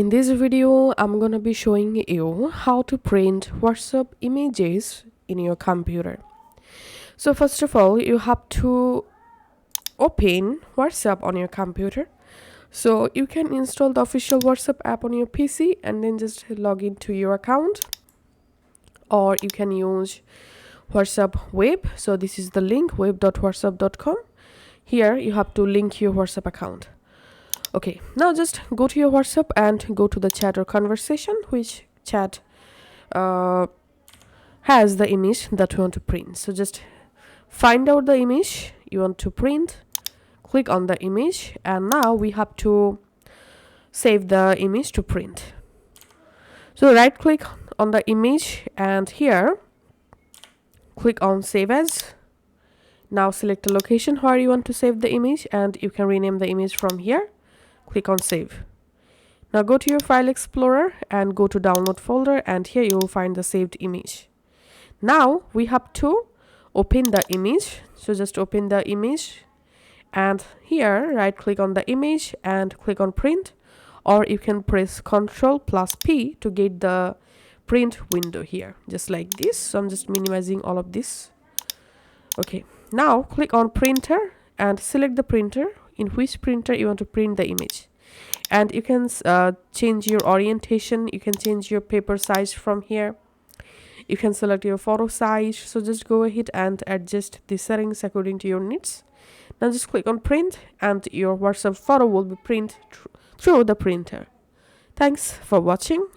In this video, I'm gonna be showing you how to print WhatsApp images in your computer. So first of all, you have to open WhatsApp on your computer. So you can install the official WhatsApp app on your PC and then just log into your account, or you can use WhatsApp web. So this is the link, web.whatsapp.com. Here you have to link your WhatsApp account. Okay, now just go to your WhatsApp and go to the chat or conversation, which chat has the image that you want to print. So just find out the image you want to print, click on the image, and now we have to save the image to print. So right click on the image and here click on save as. Now select the location where you want to save the image and you can rename the image from here. Click on save. Now go to your file explorer and go to download folder, and here you will find the saved image. Now we have to open the image. So just open the image and here right click on the image and click on print, or you can press Ctrl+P to get the print window here, just like this. So I'm just minimizing all of this. Okay, now click on printer and select the printer in which printer you want to print the image, and you can change your orientation, you can change your paper size from here, you can select your photo size. So just go ahead and adjust the settings according to your needs. Now just click on print and your WhatsApp photo will be printed through the printer. Thanks for watching.